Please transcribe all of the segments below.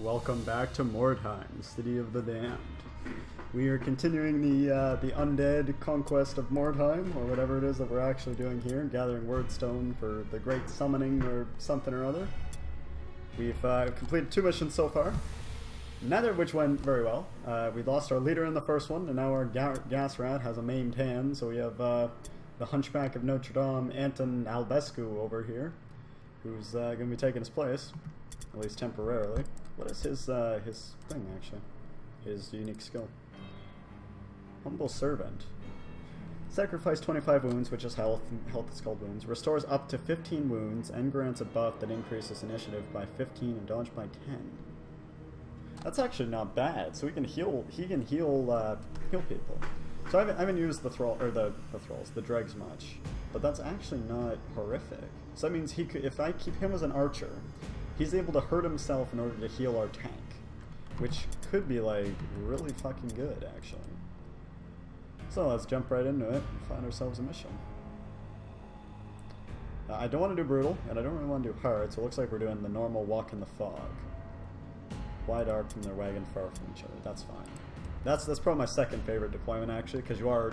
Welcome back to Mordheim, City of the Damned. We are continuing the Undead conquest of Mordheim, or whatever it is that we're actually doing here, gathering Wordstone for the Great Summoning or something or other. We've completed 2 missions so far, neither of which went very well. We lost our leader in the first one, and now our gas rat has a maimed hand, so we have the Hunchback of Notre Dame, Anton Albescu, over here, who's going to be taking his place, at least temporarily. What is his thing, actually? His unique skill. Humble Servant. Sacrifice 25 wounds, which is health. Health is called wounds. Restores up to 15 wounds and grants a buff that increases initiative by 15 and dodge by 10. That's actually not bad. So he can heal heal people. So I haven't used the thralls, the dregs much, but that's actually not horrific. So that means he could, if I keep him as an archer, he's able to hurt himself in order to heal our tank, which could be like really fucking good, actually. So let's jump right into it and find ourselves a mission. I don't want to do brutal, and I don't really want to do hard, so it looks like we're doing the normal walk in the fog. Wide arc from their wagon, far from each other. That's fine. That's probably my second favorite deployment, actually, because you're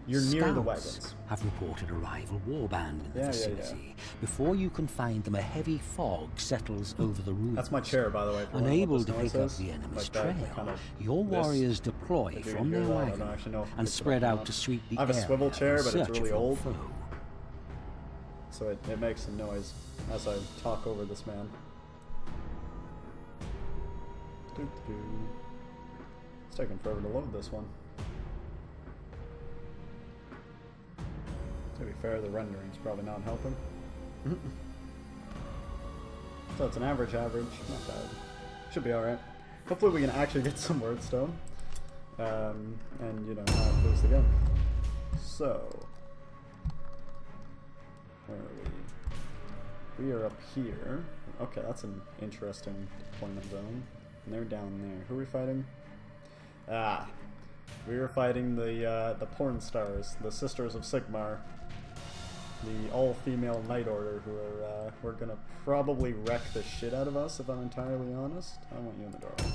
near the wagons. Have reported a rival warband in the vicinity. Before you can find them, a heavy fog settles over the route. That's my chair, by the way. Unable to pick up the enemy's trail, your warriors deploy from their wagon and spread out to sweep the area. I have a swivel chair, but it's really old, foe. so it makes some noise as I talk over this man. It's taking forever to load this one. To be fair, the rendering's probably not helping. So it's an average, not bad. Should be alright. Hopefully we can actually get some Wordstone. And, you know, not lose the game. So, where are we? We are up here. Okay, that's an interesting deployment zone. And they're down there. Who are we fighting? We were fighting the porn stars, the Sisters of Sigmar. The all-female Night Order, who are we're gonna probably wreck the shit out of us, if I'm entirely honest. I want you in the doorway.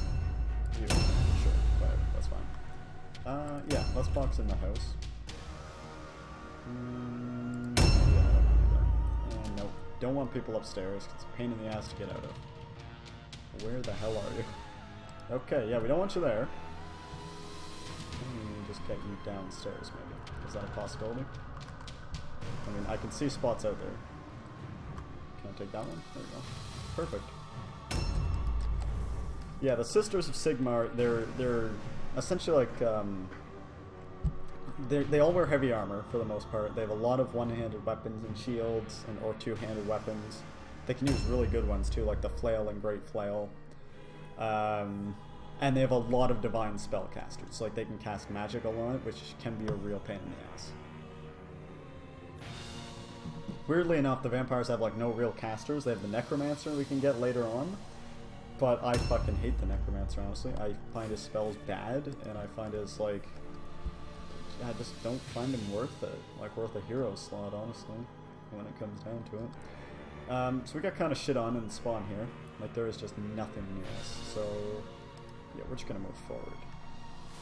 You, sure, whatever, that's fine. Yeah, let's box in the house. Yeah, and nope, don't want people upstairs. It's a pain in the ass to get out of. Where the hell are you? Okay, yeah, we don't want you there. Let me just get you downstairs, maybe. Is that a possibility? I mean, I can see spots out there. Can I take that one? There we go. Perfect. Yeah, the Sisters of Sigmar, they're essentially like, they all wear heavy armor for the most part. They have a lot of one-handed weapons and shields, or two-handed weapons. They can use really good ones too, like the Flail and Great Flail. And they have a lot of divine spellcasters, like they can cast magic a lot, which can be a real pain in the ass. Weirdly enough, the vampires have like no real casters. They have the Necromancer we can get later on, but I fucking hate the Necromancer, honestly. I find his spells bad, and I find his like, I just don't find him worth it, like worth a hero slot, honestly, when it comes down to it. So we got kind of shit on in the spawn here. Like there is just nothing near us. So yeah, we're just gonna move forward.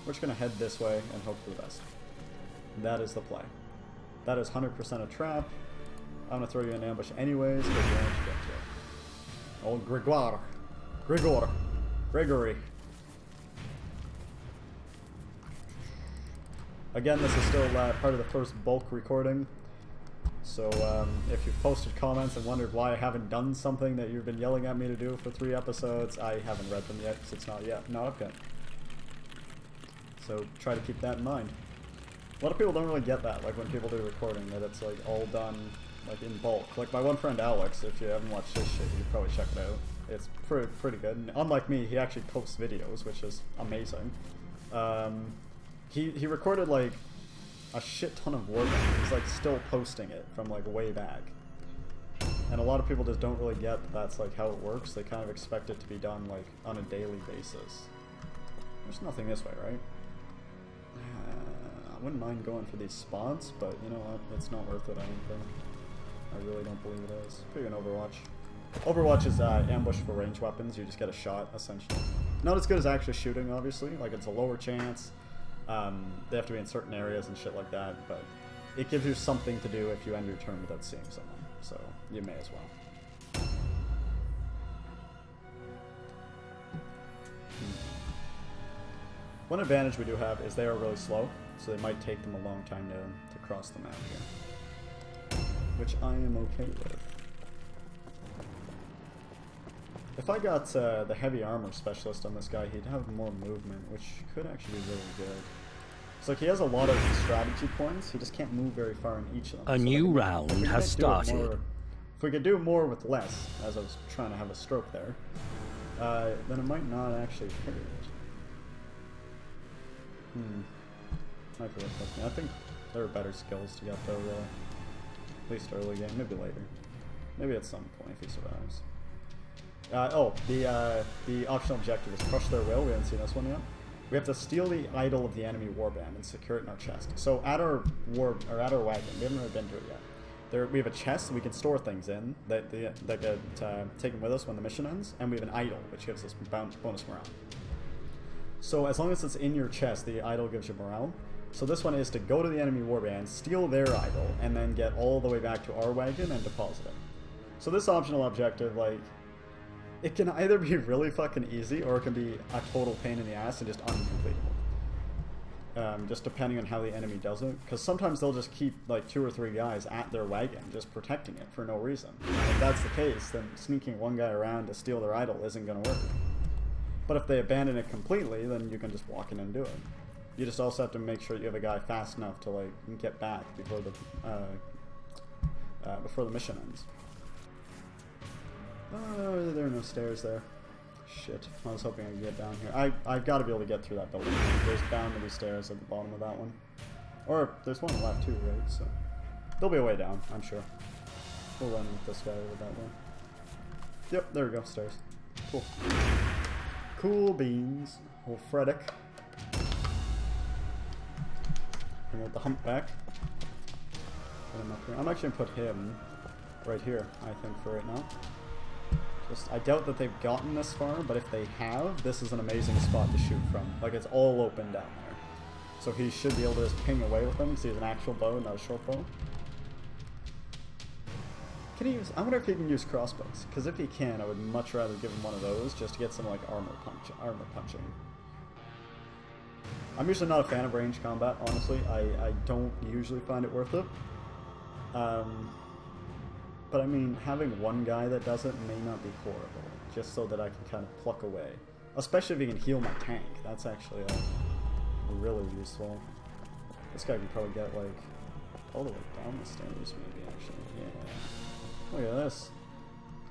We're just gonna head this way and hope for the best. That is the play. That is 100% a trap. I'm gonna throw you in ambush anyways, because you're going to get to it. Old Gregory. Again, this is still part of the first bulk recording. So if you've posted comments and wondered why I haven't done something that you've been yelling at me to do for 3 episodes, I haven't read them yet because it's not up yet. So try to keep that in mind. A lot of people don't really get that, like when people do recording, that it's like all done like in bulk. Like my one friend Alex, if you haven't watched his shit, you should probably check it out. It's pretty good. And unlike me, he actually posts videos, which is amazing. He recorded like a shit ton of work. He's like still posting it from like way back. And a lot of people just don't really get that that's like how it works. They kind of expect it to be done like on a daily basis. There's nothing this way, right? I wouldn't mind going for these spots, but you know what? It's not worth it, I don't think. I really don't believe it is. Maybe an Overwatch. Overwatch is ambush for range weapons. You just get a shot, essentially. Not as good as actually shooting, obviously. Like, it's a lower chance. They have to be in certain areas and shit like that, but it gives you something to do if you end your turn without seeing someone. So, you may as well. One advantage we do have is they are really slow, so they might take them a long time to cross the map here. Which I am okay with. If I got the heavy armor specialist on this guy, he'd have more movement, which could actually be really good. So like, he has a lot of strategy points, he just can't move very far in each of them. A new round has started. If we could do more with less, as I was trying to have a stroke there, then it might not actually hurt. Might be worth looking. I think there are better skills to get though, at least early game, maybe later. Maybe at some point if he survives. The optional objective is crush their will. We haven't seen this one yet. We have to steal the idol of the enemy warband and secure it in our chest. So at our wagon, we haven't really been to it yet. We have a chest we can store things in that get taken with us when the mission ends, and we have an idol which gives us bonus morale. So as long as it's in your chest, the idol gives you morale. So this one is to go to the enemy warband, steal their idol, and then get all the way back to our wagon and deposit it. So this optional objective, like, it can either be really fucking easy or it can be a total pain in the ass and just uncompletable. Just depending on how the enemy does it. Because sometimes they'll just keep like 2 or 3 guys at their wagon just protecting it for no reason. And if that's the case, then sneaking one guy around to steal their idol isn't going to work. But if they abandon it completely, then you can just walk in and do it. You just also have to make sure you have a guy fast enough to like get back before the mission ends. There are no stairs there. Shit. I was hoping I could get down here. I've got to be able to get through that building. There's bound to be stairs at the bottom of that one. Or there's one left too, right? So there'll be a way down, I'm sure. We'll run with this guy over that way. Yep, there we go. Stairs. Cool. Cool beans. Old Freddick. Bring out the humpback. Put him up here. I'm actually going to put him right here, I think, for right now. I doubt that they've gotten this far, but if they have, this is an amazing spot to shoot from. Like, it's all open down there. So he should be able to just ping away with them, because he has an actual bow, not a short bow. Can he use... I wonder if he can use crossbows, because if he can, I would much rather give him one of those, just to get some, like, armor punching. I'm usually not a fan of range combat, honestly. I don't usually find it worth it. But I mean, having one guy that does it may not be horrible, just so that I can kind of pluck away. Especially if he can heal my tank. That's actually really useful. This guy can probably get like all the way down the stairs, maybe actually. Yeah. Look at this.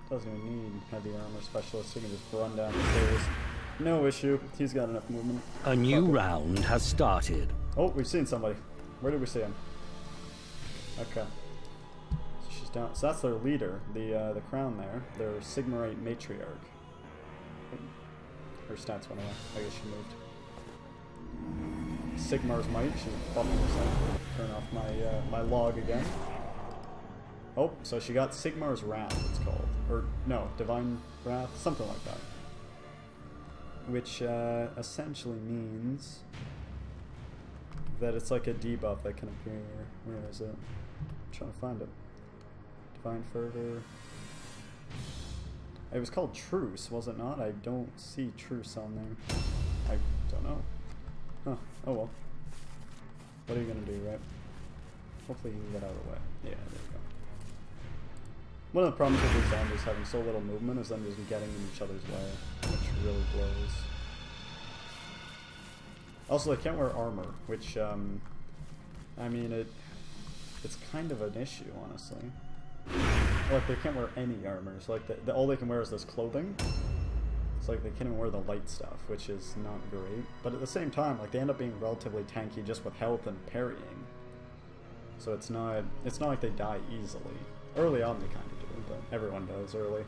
Doesn't even need heavy armor specialist. He can just run down the stairs. No issue. He's got enough movement. A new round has started. Oh, we've seen somebody. Where did we see him? Okay. Down. So that's their leader, the crown there, their Sigmarite matriarch. Her stats went away. I guess she moved. Sigmar's might. She's bumping herself. Turn off my log again. Oh, so she got Sigmar's wrath. It's called, or no, divine wrath, something like that. Which essentially means that it's like a debuff that can appear. Where is it? I'm trying to find it. Divine Fervor. It was called Truce, was it not? I don't see Truce on there. I don't know. Huh. Oh well. What are you gonna do, right? Hopefully you can get out of the way. Yeah, there you go. One of the problems with these zombies having so little movement is them just getting in each other's way, which really blows. Also, they can't wear armor, which, I mean, it's kind of an issue, honestly. Like, they can't wear any armors. Like, all they can wear is this clothing. It's like they can't even wear the light stuff, which is not great. But at the same time, like, they end up being relatively tanky just with health and parrying. So it's not like they die easily. Early on they kind of do, but everyone does early.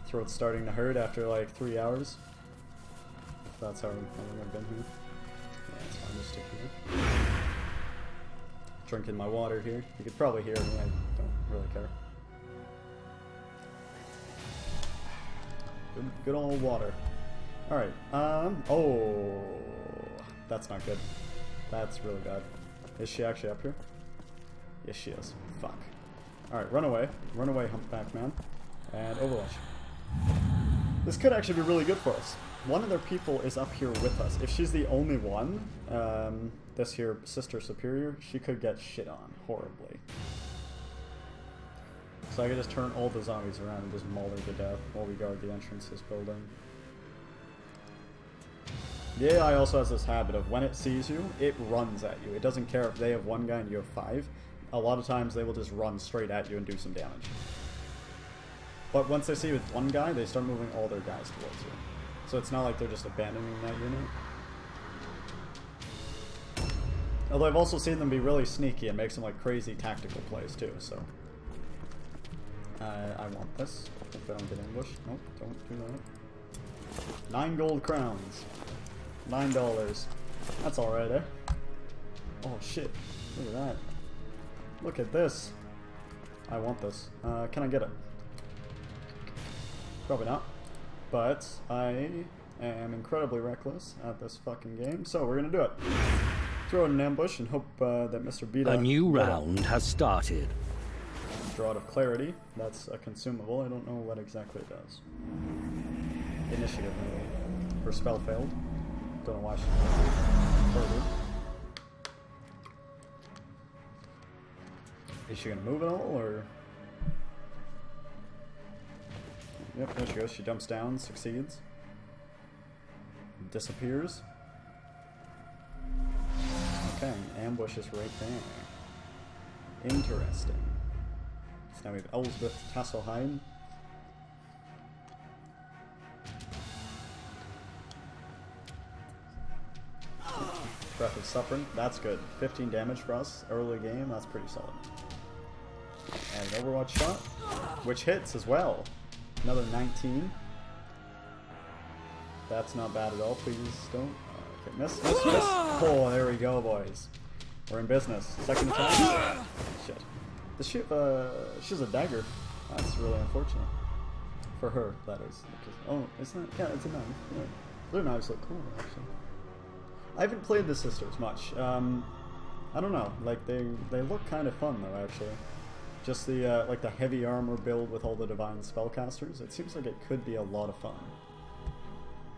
Throat's starting to hurt after like 3 hours. If that's how long I've been here. Yeah, it's fine to stick here. Drinking my water here. You could probably hear me, I don't really care. Good old water. Alright, oh, that's not good. That's really bad. Is she actually up here? Yes, she is. Fuck. Alright, run away. Run away, humpback man. And Overwatch. This could actually be really good for us. One of their people is up here with us. If she's the only one, this here Sister Superior, she could get shit on horribly. So I could just turn all the zombies around and just maul her to death while we guard the entrance to this building. The AI also has this habit of when it sees you, it runs at you. It doesn't care if they have one guy and you have 5. A lot of times they will just run straight at you and do some damage. But once they see you with one guy, they start moving all their guys towards you. So it's not like they're just abandoning that unit. Although I've also seen them be really sneaky and make some like crazy tactical plays too, so... I want this. If I don't get ambushed. Nope, don't do that. 9 gold crowns. $9. That's alright, eh? Oh shit. Look at that. Look at this. I want this. Can I get it? Probably not. But I am incredibly reckless at this fucking game, so we're gonna do it. Throw in an ambush and hope that Mr. Beta... A new round has started. Draw out of clarity. That's a consumable. I don't know what exactly it does. Initiative, maybe. Her spell failed. Don't know why she further. Is she gonna move at all, or? Yep, there she goes. She jumps down, succeeds. Disappears. Okay, ambush is right there. Interesting. So now we have Elsbeth Tasselheim. Breath of Suffering, that's good. 15 damage for us early game, that's pretty solid. And an Overwatch shot, which hits as well. Another 19. That's not bad at all, please don't. Okay, miss. Oh, there we go, boys. We're in business. Second attack. Shit. Does she, she's a dagger. That's really unfortunate. For her, that is. Because, oh, isn't it? Yeah, it's a knife. Yeah. Their knives look cool, actually. I haven't played the sisters much. I don't know. Like they look kind of fun though, actually. Just the like the heavy armor build with all the divine spellcasters. It seems like it could be a lot of fun.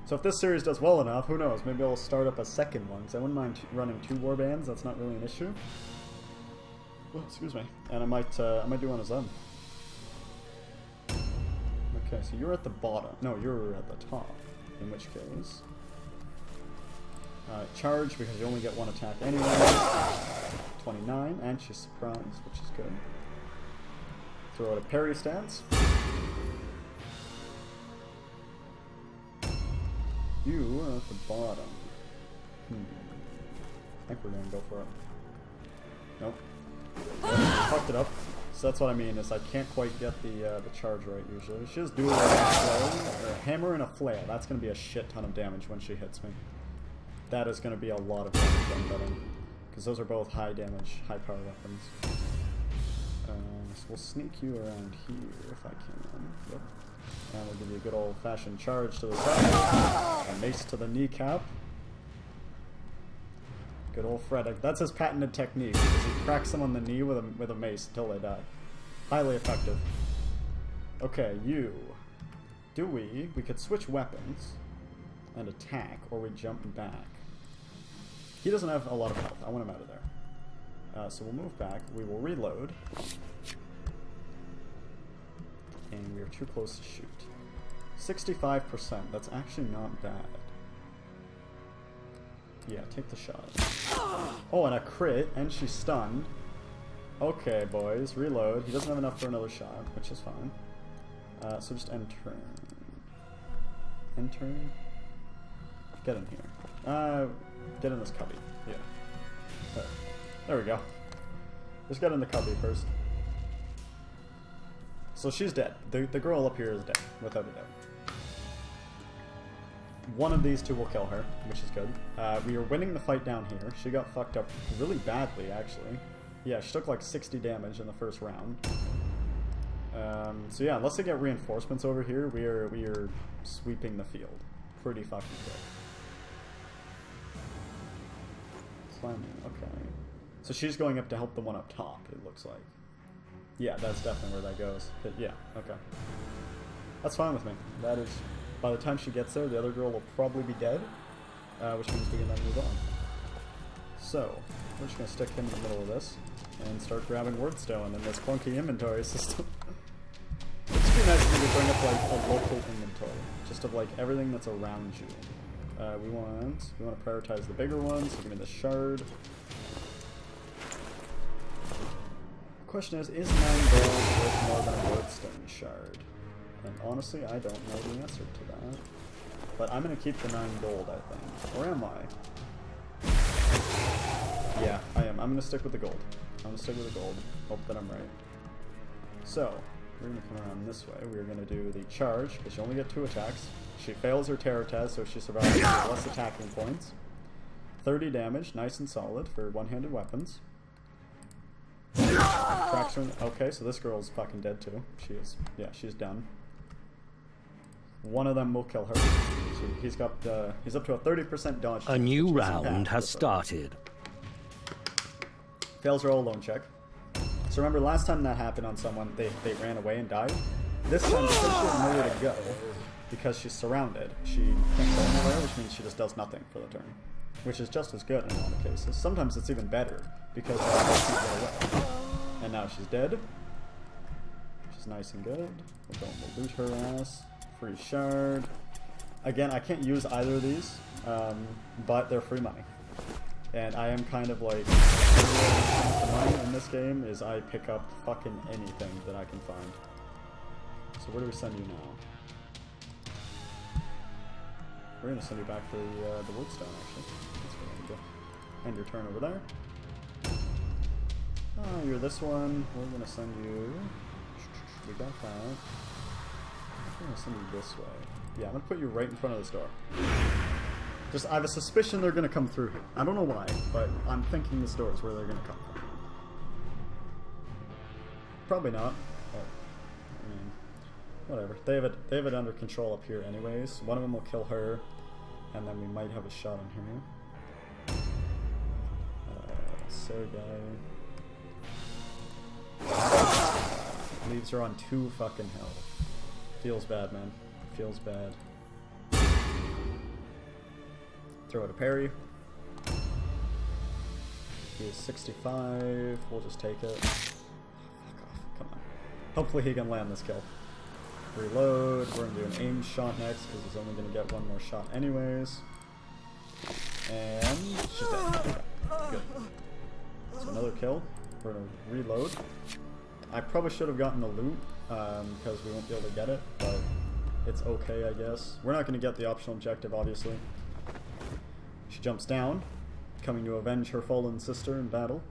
So if this series does well enough, who knows? Maybe I'll start up a second one. Because I wouldn't mind running 2 warbands. That's not really an issue. Oh, excuse me. And I might do one as them. Okay, so you're at the bottom. No, you're at the top. In which case. Charge, because you only get 1 attack anyway. 29, and she's surprised, which is good. Throw out a parry stance. You are at the bottom. I think we're gonna go for it. Nope. Fucked it up. So that's what I mean, is I can't quite get the charge right usually. She has dual a hammer and a flail. That's gonna be a shit ton of damage when she hits me. That is going to be a lot of damage I'm betting. Because those are both high damage, high power weapons. So we'll sneak you around here if I can. Yep. And we'll give you a good old fashioned charge to the side. A mace to the kneecap. Good old Fred. That's his patented technique. Because he cracks them on the knee with a mace until they die. Highly effective. Okay, you. We could switch weapons and attack, or we jump back. He doesn't have a lot of health. I want him out of there. So we'll move back. We will reload. And we are too close to shoot. 65%. That's actually not bad. Yeah, take the shot. Oh, and a crit, and she's stunned. Okay, boys, reload. He doesn't have enough for another shot, which is fine. So just enter. Enter. Get in here. Get in this cubby. Yeah. There we go. Just get in the cubby first. So she's dead. The girl up here is dead, without a doubt. One of these two will kill her, which is good. We are winning the fight down here. She got fucked up really badly, actually. Yeah, she took like 60 damage in the first round. So yeah, unless they get reinforcements over here, we are sweeping the field. Pretty fucking good. Climbing, okay. So she's going up to help the one up top, it looks like. Yeah, that's definitely where that goes. But yeah, okay. That's fine with me. That is, by the time she gets there, the other girl will probably be dead, which means we can then move on. So, we're just going to stick him in the middle of this and start grabbing Wordstone in this clunky inventory system. It's pretty nice if you could bring up like a local inventory, just of like everything that's around you. We want to prioritize the bigger ones, so give me the shard. The question is 9 gold worth more than a Wordstone shard? And honestly, I don't know the answer to that. But I'm going to keep the 9 gold, I think. Or am I? Yeah, I am. I'm going to stick with the gold. Hope that I'm right. So, we're going to come around this way. We're going to do the charge, because you only get 2 attacks. She fails her terror test, so she survives with less attacking points. 30 damage, nice and solid for one-handed weapons. Fraction. Okay, so this girl's fucking dead too. She is. Yeah, she's done. One of them will kill her. He's up to a 30% dodge. A new round has started. Fails her all alone check. So remember, last time that happened on someone, they ran away and died. This time, because she has nowhere to go, because she's surrounded, she can't go anywhere, which means she just does nothing for the turn. Which is just as good in a lot of cases. Sometimes it's even better, because she can't get away. And now she's dead. Which is nice and good. We'll loot her ass. Free shard. Again, I can't use either of these, but they're free money. And I am kind of like, the money in this game is I pick up fucking anything that I can find. So where do we send you now? We're gonna send you back for the Woodstone, actually. That's what I'm gonna do. End your turn over there. Oh, you're this one. We're gonna send you. We got that. I'm gonna send you this way. Yeah, I'm gonna put you right in front of this door. I have a suspicion they're gonna come through here. I don't know why, but I'm thinking this door is where they're gonna come from. Probably not. But, I mean, whatever. They have it under control up here, anyways. One of them will kill her, and then we might have a shot on her. Sergei leaves her on 2 fucking health. Feels bad, man. Feels bad. Throw out a parry. He is 65. We'll just take it. Fuck off. Come on. Hopefully he can land this kill. Reload. We're going to do an aim shot next because he's only going to get 1 more shot anyways. And she's dead. Okay. Good. So another kill. We're going to reload. I probably should have gotten the loot because we won't be able to get it, but it's okay, I guess. We're not going to get the optional objective, obviously. She jumps down, coming to avenge her fallen sister in battle.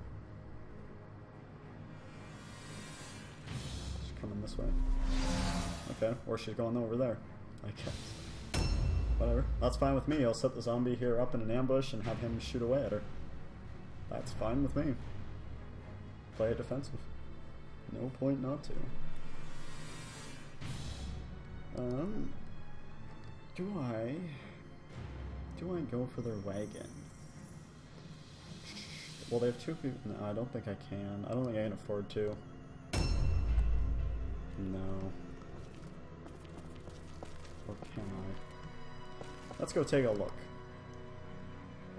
She's coming this way. Okay, or she's going over there, I guess. Whatever. That's fine with me. I'll set the zombie here up in an ambush and have him shoot away at her. That's fine with me. Play it defensive. No point not to. Do I go for their wagon? Well, they have 2 people. No, I don't think I can. I don't think I can afford to. No. Or can I? Let's go take a look.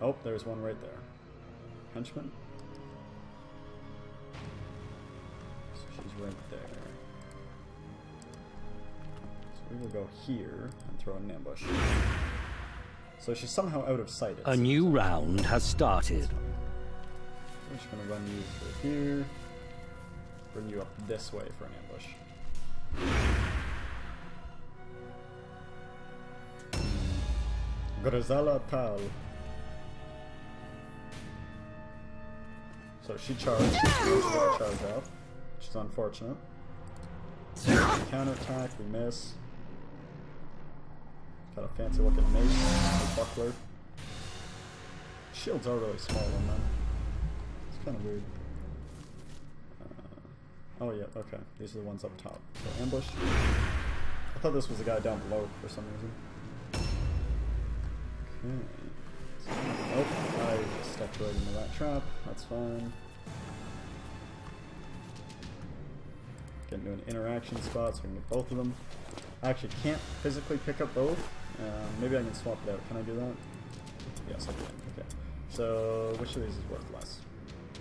Oh, there's one right there. Henchman? So she's right there. So we will go here and throw an ambush. So she's somehow out of sight. A new round has started. We're just going to run you through here. Bring you up this way for an ambush. Grizella Tal. So she charged. She got charge out, which is unfortunate. Counterattack, we miss. Got a fancy looking mace, a buckler. Shields are really small on them. It's kind of weird. Oh yeah, okay. These are the ones up top. So ambush. I thought this was the guy down below for some reason. Okay. Nope, I stepped right into that trap. That's fine. Get into an interaction spot so we can get both of them. I actually can't physically pick up both. Maybe I can swap it out. Can I do that? Yes, I can. Okay. So, which of these is worth less?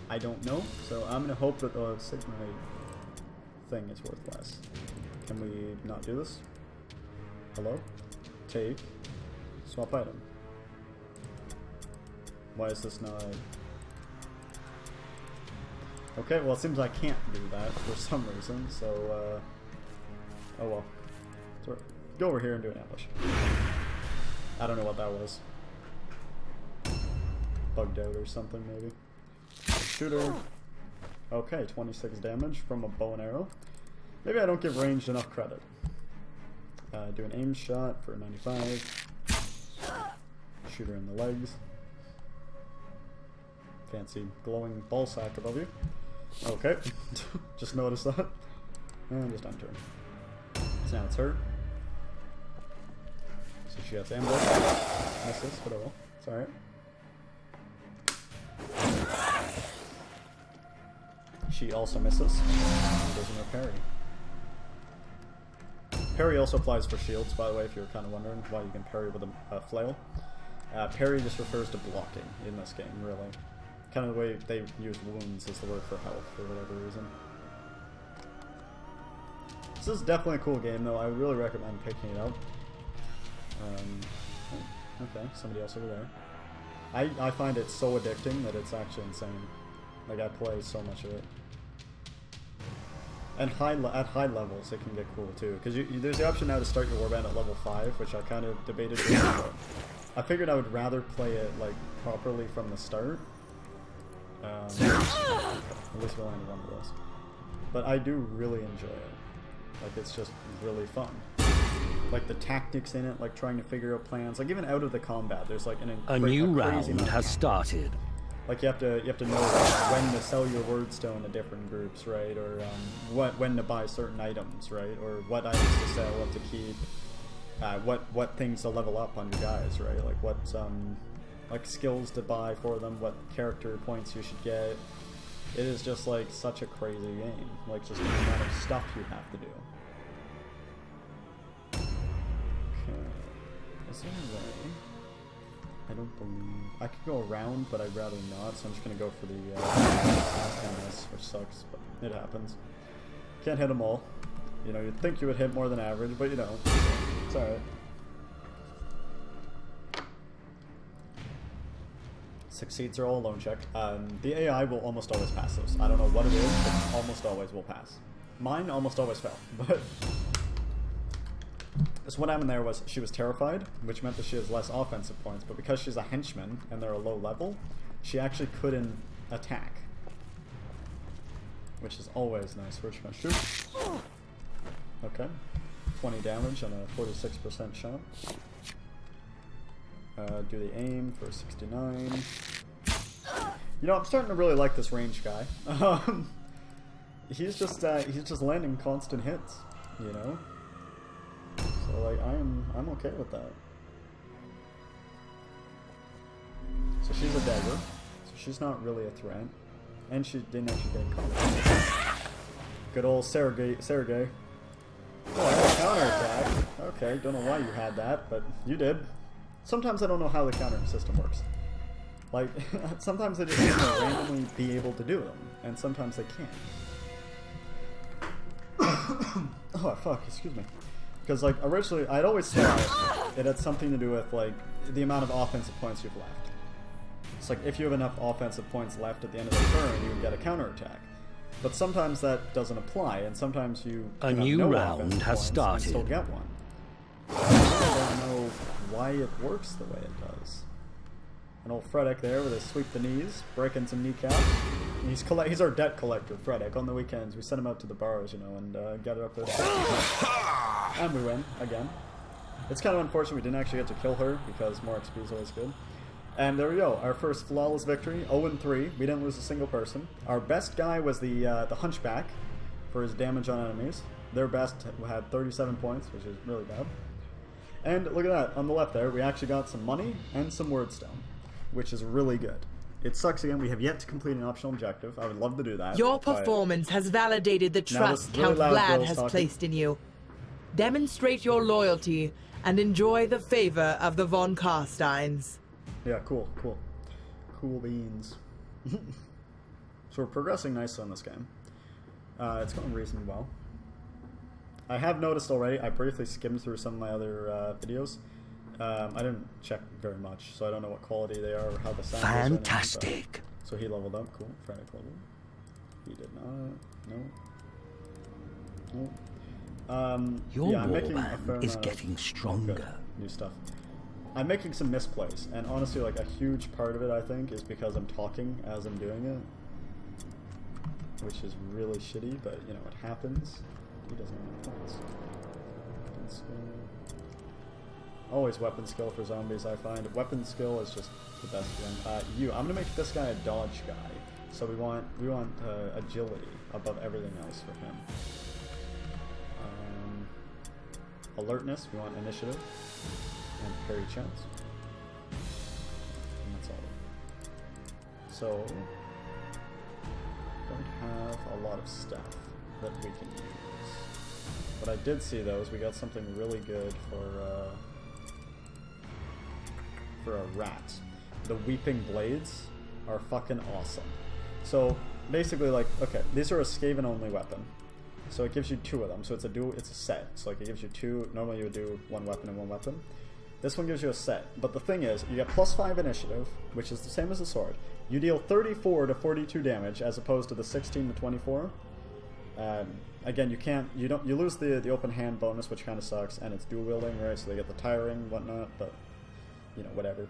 I don't know. So, I'm going to hope that the Sigma thing is worth less. Can we not do this? Hello? Take. Swap item. Why is this not... Okay, well it seems I can't do that for some reason, so oh well. So go over here and do an ambush. I don't know what that was. Bugged out or something maybe. Shooter. Okay, 26 damage from a bow and arrow. Maybe I don't give ranged enough credit. Do an aim shot for 95. Shooter in the legs. Fancy glowing ball sack above you. Okay, just noticed that. And just end turn. So now it's her. So she gets ambush. Misses, but oh well. It's alright. She also misses. And doesn't have parry. Parry also applies for shields, by the way, if you were kind of wondering why you can parry with a flail. Parry just refers to blocking in this game, really. Kind of the way they use wounds as the word for health for whatever reason. This is definitely a cool game, though. I would really recommend picking it up. Okay, somebody else over there. I find it so addicting that it's actually insane. Like, I play so much of it. And at high levels, it can get cool, too. Because there's the option now to start your warband at level 5, which I kind of debated doing, but I figured I would rather play it, like, properly from the start. At least we'll land one of those. But I do really enjoy it. Like, it's just really fun. Like, the tactics in it, like trying to figure out plans. Like, even out of the combat, there's like a new round has started. Like, you have to know when to sell your wordstone to different groups, right? Or when to buy certain items, right? Or what items to sell, what to keep. What things to level up on your guys, right? Like what like skills to buy for them, what character points you should get. It is just like such a crazy game. Like just the amount of stuff you have to do. Okay. Is there a way? I don't believe... I could go around, but I'd rather not, so I'm just gonna go for the MS, which sucks, but it happens. Can't hit them all. You know, you'd think you would hit more than average, but you don't. It's alright. Succeeds are all alone check. The AI will almost always pass those. I don't know what it is, but almost always will pass. Mine almost always fell, but... So what happened there was she was terrified, which meant that she has less offensive points, but because she's a henchman and they're a low level, she actually couldn't attack. Which is always nice. Where's she gonna shoot? Okay. 20 damage on a 46% shot. Do the aim for 69. You know, I'm starting to really like this range guy. He's just landing constant hits, you know? So like I'm okay with that. So she's a dagger, so she's not really a threat. And she didn't actually get in combat. Good old Sergey. Oh, I had a counterattack. Okay, don't know why you had that, but you did. Sometimes I don't know how the counter system works. Like, sometimes they just randomly be able to do them, and sometimes they can't. Oh, fuck, excuse me. Because, like, originally, I'd always thought it had something to do with, like, the amount of offensive points you've left. It's like, if you have enough offensive points left at the end of the turn, you can get a counterattack. But sometimes that doesn't apply, and sometimes you a new round has started. And still get one. I don't know why it works the way it does. An old Fredek there with his sweep the knees, breaking some kneecaps. He's our debt collector, Fredek. On the weekends, we send him out to the bars, you know, and get it up there. And we win again. It's kind of unfortunate we didn't actually get to kill her because more XP is always good. And there we go, our first flawless victory, 0-3. We didn't lose a single person. Our best guy was the Hunchback, for his damage on enemies. Their best had 37 points, which is really bad. And look at that, on the left there, we actually got some money and some wordstone, which is really good. It sucks again, we have yet to complete an optional objective. I would love to do that. Your performance has validated the trust Count Vlad has placed in you. Demonstrate your loyalty and enjoy the favor of the von Carsteins. Yeah, cool. Cool beans. So we're progressing nicely on this game. It's going reasonably well. I have noticed already, I briefly skimmed through some of my other videos. I didn't check very much, so I don't know what quality they are or how the sound is. Fantastic. So he leveled up, cool. Frantic level. He did not. No. Your yeah, I'm making is getting stronger. New stuff. I'm making some misplays, and honestly, like a huge part of it, I think, is because I'm talking as I'm doing it, which is really shitty. But you know, it happens. He doesn't have points. Weapon skill. Always weapon skill for zombies, I find. Weapon skill is just the best one. I'm gonna make this guy a dodge guy. So we want agility above everything else for him. Alertness, we want initiative. And parry chance. And that's all. So don't have a lot of stuff that we can use. But I did see those. We got something really good for a rat. The Weeping Blades are fucking awesome. So basically, like, okay, these are a Skaven only weapon. So it gives you 2 of them. So it's a set. So like it gives you 2. Normally you would do 1 weapon and 1 weapon. This one gives you a set. But the thing is, you get +5 initiative, which is the same as the sword. You deal 34 to 42 damage as opposed to the 16 to 24. Again, you lose the open hand bonus, which kind of sucks, and it's dual wielding, right? So they get the tiring and whatnot, but you know, whatever.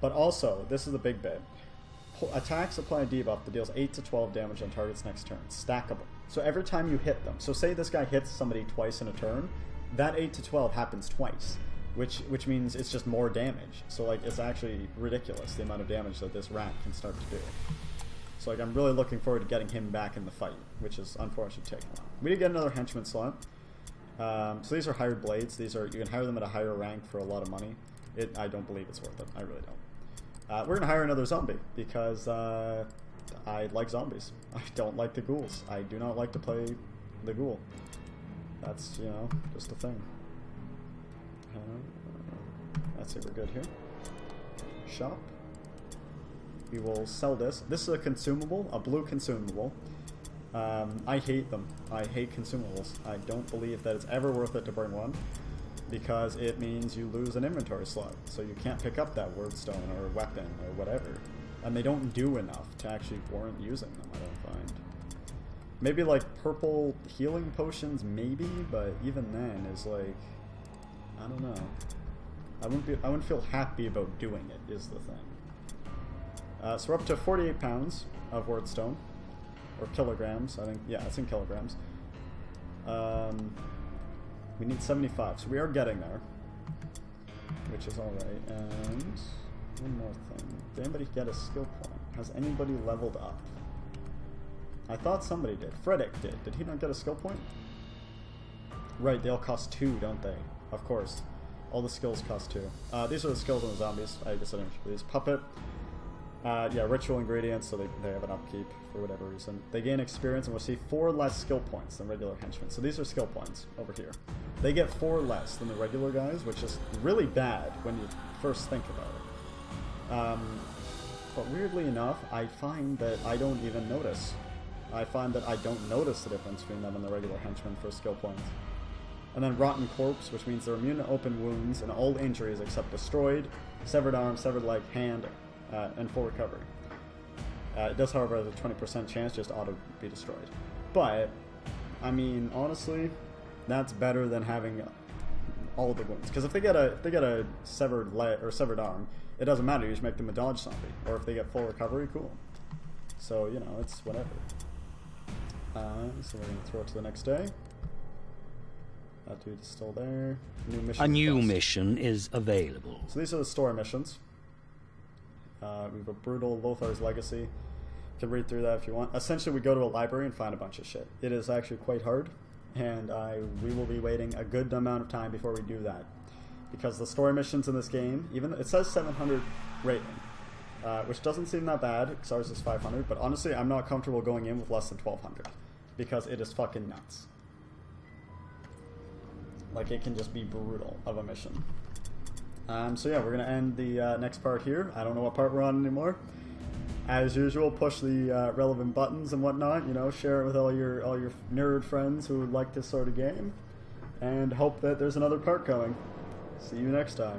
But also, this is the big bit. Attacks apply a debuff that deals 8 to 12 damage on target's next turn. Stackable. So every time you hit them, so say this guy hits somebody twice in a turn, that 8 to 12 happens twice, which means it's just more damage. So like it's actually ridiculous the amount of damage that this rat can start to do. So like I'm really looking forward to getting him back in the fight, which is unfortunately taking long. We did get another henchman slot. So these are hired blades. You can hire them at a higher rank for a lot of money. I don't believe it's worth it. I really don't. We're gonna hire another zombie because I like zombies. I don't like the ghouls. I do not like to play the ghoul. That's, you know, just a thing. Let's see, we're good here. Shop. We will sell this. This is a consumable, a blue consumable. I hate them. I hate consumables. I don't believe that it's ever worth it to bring one, because it means you lose an inventory slot, so you can't pick up that wordstone or weapon or whatever. And they don't do enough to actually warrant using them, I don't find. Maybe like purple healing potions, maybe, but even then is like, I don't know. I wouldn't feel happy about doing it, is the thing. So we're up to 48 pounds of wordstone, or kilograms, I think. Yeah, it's in kilograms. We need 75, so we are getting there, which is alright. And one more thing. Did anybody get a skill point? Has anybody leveled up? I thought somebody did. Freddick did. Did he not get a skill point? Right, they all cost 2, don't they? Of course. All the skills cost 2. These are the skills on the zombies. I guess I didn't show these. Puppet. Yeah, ritual ingredients, so they have an upkeep for whatever reason. They gain experience and receive 4 less skill points than regular henchmen. So these are skill points over here. They get 4 less than the regular guys, which is really bad when you first think about it. But weirdly enough, I find that I don't even notice. I find that I don't notice the difference between them and the regular henchmen for skill points. And then Rotten Corpse, which means they're immune to open wounds and all injuries except destroyed, severed arm, severed leg, hand, and full recovery. It does, however, have a 20% chance just auto be destroyed. But, I mean, honestly, that's better than having all the wounds. Because if they get a severed leg or severed arm, it doesn't matter. You just make them a dodge zombie. Or if they get full recovery, cool. So, you know, it's whatever. So we're going to throw it to the next day. That dude is still there. A new mission is available. So these are the story missions. We have a brutal Lothar's Legacy. can read through that if you want. Essentially, we go to a library and find a bunch of shit. It is actually quite hard, and we will be waiting a good amount of time before we do that. Because the story missions in this game, even it says 700 rating, which doesn't seem that bad, because ours is 500, but honestly, I'm not comfortable going in with less than 1,200, because it is fucking nuts. Like, it can just be brutal of a mission. So yeah, we're going to end the next part here. I don't know what part we're on anymore. As usual, push the relevant buttons and whatnot, you know, share it with all your nerd friends who would like this sort of game, and hope that there's another part coming. See you next time.